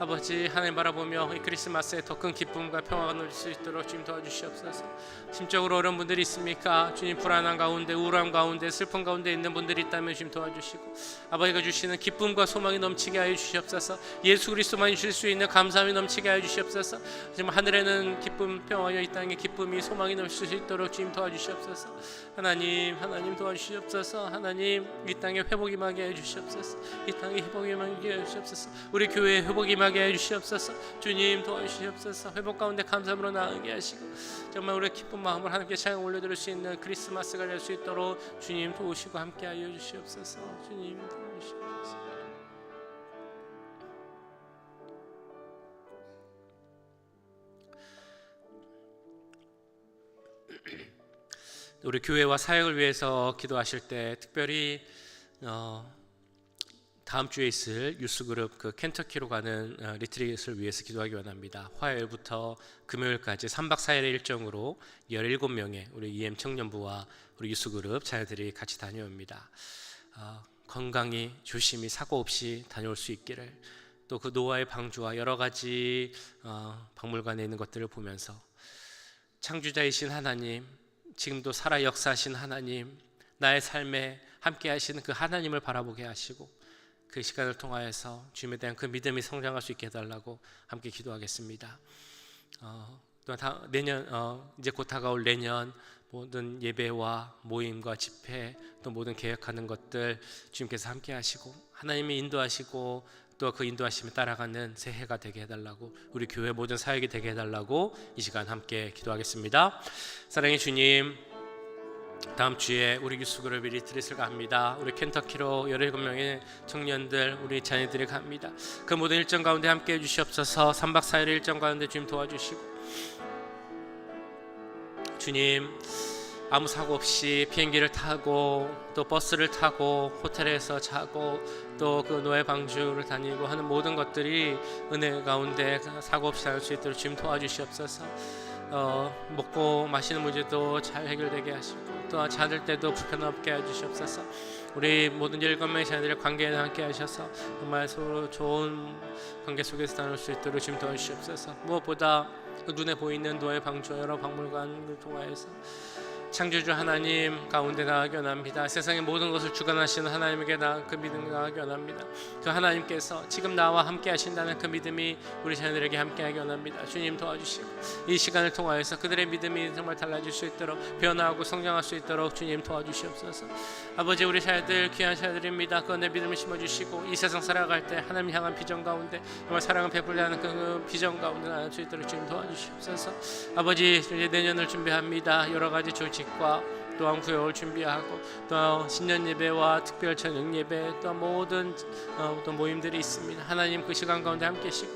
아버지 하나님 바라보며 이 크리스마스에 더 큰 기쁨과 평화가 누릴 수 있도록 주님 도와주시옵소서. 심적으로 어려운 분들이 있습니까? 주님, 불안한 가운데, 우울함 가운데, 슬픔 가운데 있는 분들이 있다면 주님 도와주시고 아버지가 주시는 기쁨과 소망이 넘치게 하여 주시옵소서. 예수 그리스도만이 주실 수 있는 감사함이 넘치게 하여 주시옵소서. 지금 하늘에는 기쁨, 평화여 이 땅에 기쁨이, 소망이 넘칠 수 있도록 주님 도와주시옵소서. 하나님 도와주시옵소서. 하나님 이 땅에 회복이 임하게 해 주시옵소서. 이 땅에 회복이 임하게 해 주시옵소서. 우리 교회에 회복이 임하게 승리하게 해주시옵소서. 주님 도와주시옵소서. 회복 가운데 감사함으로 나아가게 하시고 정말 우리의 기쁜 마음을 하나님께 찬양 올려드릴 수 있는 크리스마스가 될 수 있도록 주님 도우시고 함께하여 주시옵소서. 주님 도우시옵소서. 우리 교회와 사역을 위해서 기도하실 때 특별히 다음 주에 있을 유스그룹 그 켄터키로 가는 리트릿을 위해서 기도하기 원합니다. 화요일부터 금요일까지 3박 4일의 일정으로 17명의 우리 EM 청년부와 우리 유스그룹 자녀들이 같이 다녀옵니다. 건강히 조심히 사고 없이 다녀올 수 있기를, 또 그 노아의 방주와 여러 가지 박물관에 있는 것들을 보면서 창조자이신 하나님, 지금도 살아 역사하신 하나님, 나의 삶에 함께 하시는 그 하나님을 바라보게 하시고 그 시간을 통하여서 주님에 대한 그 믿음이 성장할 수 있게 해달라고 함께 기도하겠습니다. 또 내년 이제 곧 다가올 내년 모든 예배와 모임과 집회, 또 모든 계획하는 것들 주님께서 함께 하시고 하나님이 인도하시고 또 그 인도하심에 따라가는 새해가 되게 해달라고, 우리 교회 모든 사역이 되게 해달라고 이 시간 함께 기도하겠습니다. 사랑의 주님, 다음 주에 우리 유스그룹이 리트릿을 갑니다. 우리 켄터키로 17명의 청년들, 우리 자녀들이 갑니다. 그 모든 일정 가운데 함께 해주시옵소서. 3박 4일의 일정 가운데 주님 도와주시고, 주님 아무 사고 없이 비행기를 타고 또 버스를 타고 호텔에서 자고 또 그 노예 방주를 다니고 하는 모든 것들이 은혜 가운데 사고 없이 할 수 있도록 주님 도와주시옵소서. 먹고 마시는 문제도 잘 해결되게 하시고 또 자들 때도 불편 없게 해주시옵소서. 우리 모든 7명의 자녀들의 관계에 함께 하셔서 정말 서로 좋은 관계 속에서 다닐 수 있도록 주님 도와주시옵소서. 무엇보다 그 눈에 보이는 노예 방주 여러 박물관을 통하여서 창조주 하나님 가운데 나아가게 원합니다. 세상의 모든 것을 주관하시는 하나님에게 그 믿음을 나아가게 원합니다. 그 하나님께서 지금 나와 함께 하신다는 그 믿음이 우리 자녀들에게 함께하게 원합니다. 주님 도와주시고 이 시간을 통하여서 그들의 믿음이 정말 달라질 수 있도록 변화하고 성장할 수 있도록 주님 도와주시옵소서. 아버지, 우리 자녀들 귀한 자녀들입니다. 그 내 믿음을 심어주시고 이 세상 살아갈 때 하나님 향한 비전 가운데 정말 사랑을 베풀려 하는 그 비전 가운데 나갈 수 있도록 주님 도와주시옵소서. 아버지, 이제 내년을 준비합니다. 여러 가지 조직과 또한 구역을 준비하고 또 신년 예배와 특별 저녁 예배 또 모든 또 모임들이 있습니다. 하나님 그 시간 가운데 함께 하시고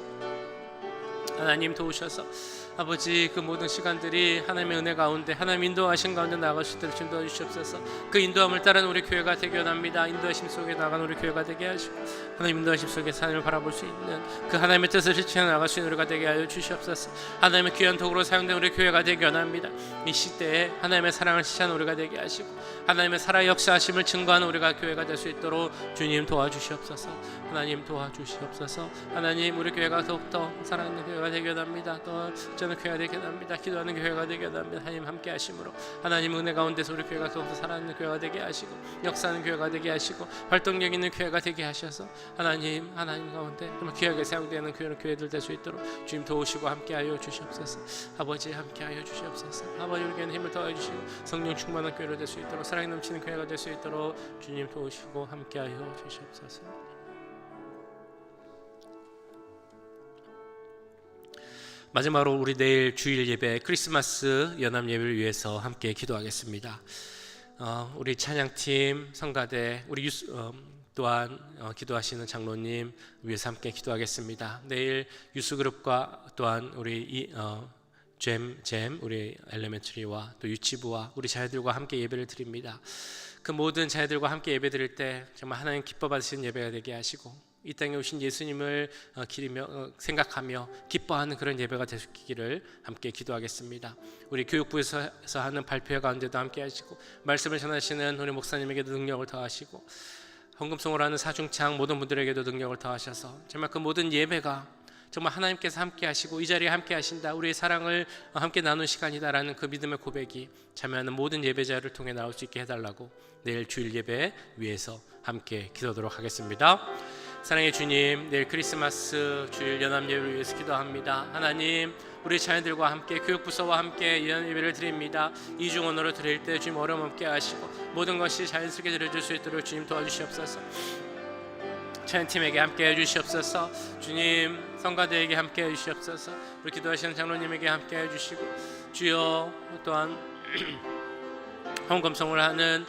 하나님 도우셔서 아버지 그 모든 시간들이 하나님의 은혜 가운데 하나님 인도하신 가운데 나아갈 수 있도록 인도하주시옵소서. 그 인도함을 따르는 우리 교회가 되게 원합니다. 인도하심 속에 나가는 우리 교회가 되게 하시고 하나님 인도하심 속에 하나님을 바라볼 수 있는 그 하나님의 뜻을 실천해 나갈 수 있는 우리가 되게 하여 주시옵소서. 하나님의 귀한 도구로 사용된 우리 교회가 되게 원합니다. 이 시대에 하나님의 사랑을 실천하는 우리가 되게 하시고 하나님의 살아 역사하심을 증거하는 우리가 교회가 될 수 있도록 주님 도와주시옵소서. 하나님 도와주시옵소서. 하나님 우리 교회가 더욱더 사랑하는 교회가 되게 원합니다. 또 저는 교회가 되게 원합니다. 기도하는 교회가 되게 원합니다. 하나님 함께 하심으로 하나님 은혜 가운데서 우리 교회가 더욱더 살아있는 교회가 되게 하시고 역사하는 교회가 되게 하시고 활동력 있는 교회가 되게 하셔서 하나님 가운데 정말 귀하게 사용되는 교회들 될 수 있도록 주님 도우시고 함께하여 주시옵소서. 아버지 함께하여 주시옵소서. 아버지 우리 교회는 힘을 더해주시고 성령 충만한 교회로 될 수 있도록 사랑이 넘치는 교회가 될 수 있도록 주님 도우시고 함께하여 주시옵소서. 마지막으로 우리 내일 주일 예배 크리스마스 연합 예배를 위해서 함께 기도하겠습니다. 우리 찬양팀, 성가대, 우리 또한 기도하시는 장로님 위해서 함께 기도하겠습니다. 내일 유스그룹과 또한 우리 잼 우리 엘레멘터리와 또 유치부와 우리 자녀들과 함께 예배를 드립니다. 그 모든 자녀들과 함께 예배 드릴 때 정말 하나님 기뻐 받으시는 예배가 되게 하시고 이 땅에 오신 예수님을 기리며 생각하며 기뻐하는 그런 예배가 되시기를 함께 기도하겠습니다. 우리 교육부에서 하는 발표 가운데도 함께 하시고 말씀을 전하시는 우리 목사님에게도 능력을 더하시고 헌금송을 하는 사중창 모든 분들에게도 능력을 더하셔서 정말 그 모든 예배가 정말 하나님께서 함께 하시고 이 자리에 함께 하신다, 우리의 사랑을 함께 나눈 시간이다라는 그 믿음의 고백이 참여하는 모든 예배자를 통해 나올 수 있게 해달라고 내일 주일 예배 위해서 함께 기도하도록 하겠습니다. 사랑의 주님, 내일 크리스마스 주일 연합 예배를 위해서 기도합니다. 하나님, 우리 자녀들과 함께 교육부서와 함께 연합 예배를 드립니다. 이중 언어로 드릴 때 주님 어려움 없게 하시고 모든 것이 자연스럽게 드려질 수 있도록 주님 도와주시옵소서. 찬양팀에게 함께 해주시옵소서. 주님 성가대에게 함께 해주시옵소서. 우리 기도하시는 장로님에게 함께 해주시고, 주여 또한 헌금성을 하는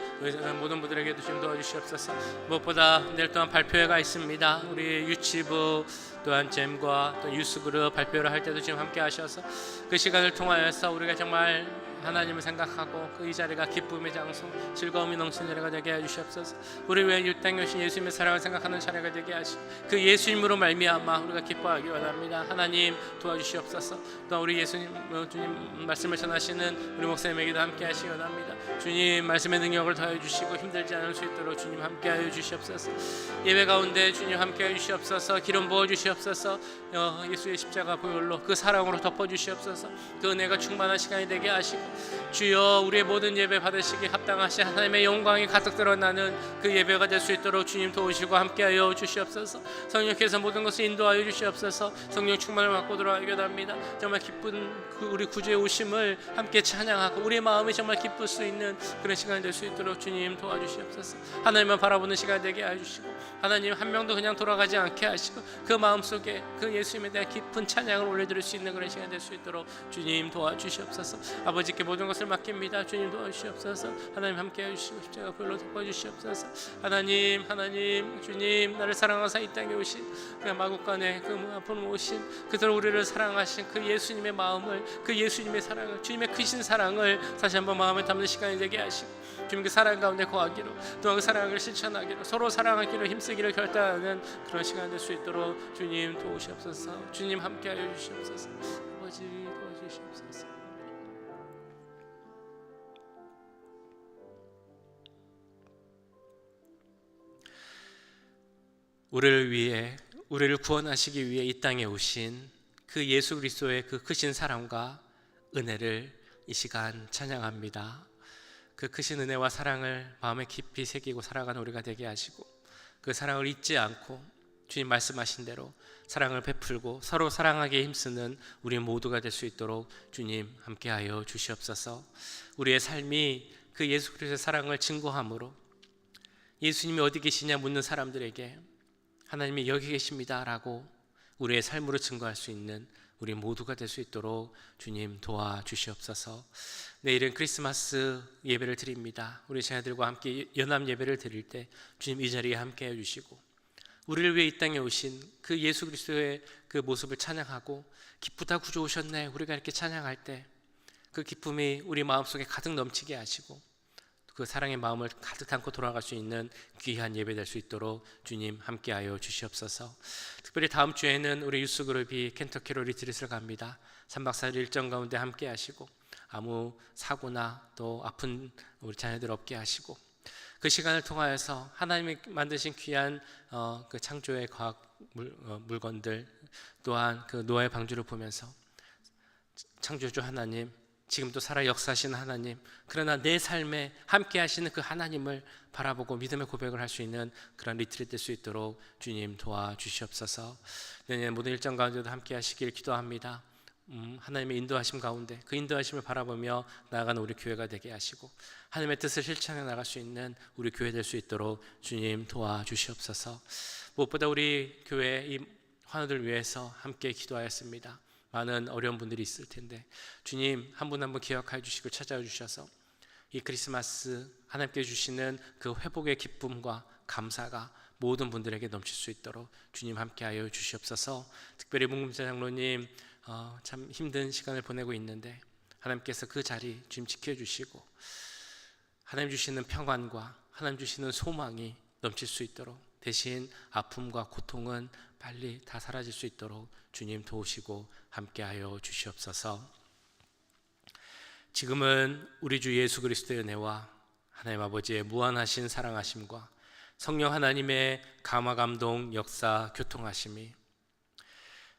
모든 분들에게도 좀 도와주시옵소서. 무엇보다 내일 또한 발표회가 있습니다. 우리 유치부 또한 잼과 또 유스그룹 발표를 할 때도 지금 함께 하셔서 그 시간을 통하여서 우리가 정말 하나님을 생각하고 그 이 자리가 기쁨의 장소, 즐거움이 넘치는 자리가 되게 해주시옵소서. 우리 외에 이 땅에 오신 예수님의 사랑을 생각하는 자리가 되게 하시고 그 예수님으로 말미암아 우리가 기뻐하기 원합니다. 하나님 도와주시옵소서. 또 우리 예수님 주님 말씀을 전하시는 우리 목사님에게도 함께 하시기 원합니다. 주님 말씀의 능력을 더해 주시고 힘들지 않을 수 있도록 주님 함께하여 주시옵소서. 예배 가운데 주님 함께하여 주시옵소서. 기름 부어 주시옵소서. 예수의 십자가 보혈로 그 사랑으로 덮어 주시옵소서. 그 은혜가 충만한 시간이 되게 하시고, 주여 우리의 모든 예배 받으시기 합당하신 하나님의 영광이 가득 드러나는 그 예배가 될 수 있도록 주님 도우시고 함께하여 주시옵소서. 성령께서 모든 것을 인도하여 주시옵소서. 성령 충만을 받고 들어가기 원합니다. 정말 기쁜 그 우리 구주의 오심을 함께 찬양하고 우리의 마음이 정말 기쁠 수 있는 그런 시간이 될 수 있도록 주님 도와주시옵소서. 하나님만 바라보는 시간 되게 해주시고, 하나님 한 명도 그냥 돌아가지 않게 하시고 그 마음속에 그 예수님에 대한 깊은 찬양을 올려드릴 수 있는 그런 시간이 될 수 있도록 주님 도와주시옵소서. 아버지께 모든 것을 맡깁니다. 주님 도와주시옵소서. 하나님 함께 해주시고 십자가 보혈로 덮어주시옵소서. 하나님 주님 나를 사랑하사 이 땅에 오신 그 마국간에 그 아픔을 오신 그대로 우리를 사랑하신 그 예수님의 마음을, 그 예수님의 사랑을, 주님의 크신 사랑을 다시 한번 마음에 담는 시간이 되게 하시고, 주님 그 사랑 가운데 거하기로, 또한 그 사랑을 실천하기로, 서로 사랑하기로 힘쓰기를 결단하는 그런 시간 될 수 있도록 주님 도우시옵소서. 주님 함께하여 주시옵소서. 아버지 도와주시옵소서. 우리를 구원하시기 위해 이 땅에 오신 그 예수 그리스도의 그 크신 사랑과 은혜를 이 시간 찬양합니다. 그 크신 은혜와 사랑을 마음에 깊이 새기고 살아가는 우리가 되게 하시고, 그 사랑을 잊지 않고 주님 말씀하신 대로 사랑을 베풀고 서로 사랑하기에 힘쓰는 우리 모두가 될 수 있도록 주님 함께하여 주시옵소서. 우리의 삶이 그 예수 그리스도의 사랑을 증거함으로 예수님이 어디 계시냐 묻는 사람들에게 하나님이 여기 계십니다라고 우리의 삶으로 증거할 수 있는 우리 모두가 될 수 있도록 주님 도와주시옵소서. 내일은 크리스마스 예배를 드립니다. 우리 자녀들과 함께 연합 예배를 드릴 때 주님 이 자리에 함께 해주시고, 우리를 위해 이 땅에 오신 그 예수 그리스도의 그 모습을 찬양하고, 기쁘다 구주 오셨네 우리가 이렇게 찬양할 때 그 기쁨이 우리 마음속에 가득 넘치게 하시고, 그 사랑의 마음을 가득 담고 돌아갈 수 있는 귀한 예배 될 수 있도록 주님 함께하여 주시옵소서. 특별히 다음 주에는 우리 유스그룹이 켄터키로 리트릿을 갑니다. 3박 4일 일정 가운데 함께 하시고, 아무 사고나 또 아픈 우리 자녀들 없게 하시고, 그 시간을 통하여서 하나님이 만드신 귀한 그 창조의 과학 물건들, 또한 그 노아의 방주를 보면서 창조주 하나님, 지금도 살아 역사하시는 하나님, 그러나 내 삶에 함께 하시는 그 하나님을 바라보고 믿음의 고백을 할 수 있는 그런 리트릿 될 수 있도록 주님 도와주시옵소서. 내년 모든 일정 가운데도 함께 하시길 기도합니다. 하나님의 인도하심 가운데 그 인도하심을 바라보며 나아가는 우리 교회가 되게 하시고, 하나님의 뜻을 실천해 나갈 수 있는 우리 교회 될 수 있도록 주님 도와주시옵소서. 무엇보다 우리 교회 이 환우들 위해서 함께 기도하였습니다. 많은 어려운 분들이 있을 텐데 주님 한 분 한 분 기억하여 주시고 찾아와 주셔서 이 크리스마스 하나님께 주시는 그 회복의 기쁨과 감사가 모든 분들에게 넘칠 수 있도록 주님 함께하여 주시옵소서. 특별히 문금자 장로님 참 힘든 시간을 보내고 있는데 하나님께서 그 자리 주님 지켜주시고, 하나님 주시는 평안과 하나님 주시는 소망이 넘칠 수 있도록, 대신 아픔과 고통은 빨리 다 사라질 수 있도록 주님 도우시고 함께하여 주시옵소서. 지금은 우리 주 예수 그리스도의 은혜와 하나님 아버지의 무한하신 사랑하심과 성령 하나님의 감화 감동 역사 교통하심이,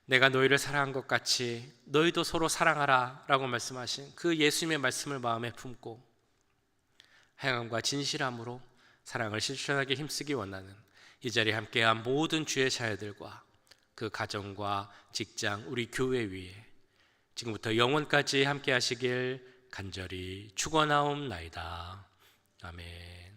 내가 너희를 사랑한 것 같이 너희도 서로 사랑하라 라고 말씀하신 그 예수님의 말씀을 마음에 품고 행함과 진실함으로 사랑을 실천하게 힘쓰기 원하는 이 자리에 함께한 모든 주의 자녀들과 그 가정과 직장, 우리 교회 위에 지금부터 영원까지 함께 하시길 간절히 축원하옵나이다. 아멘.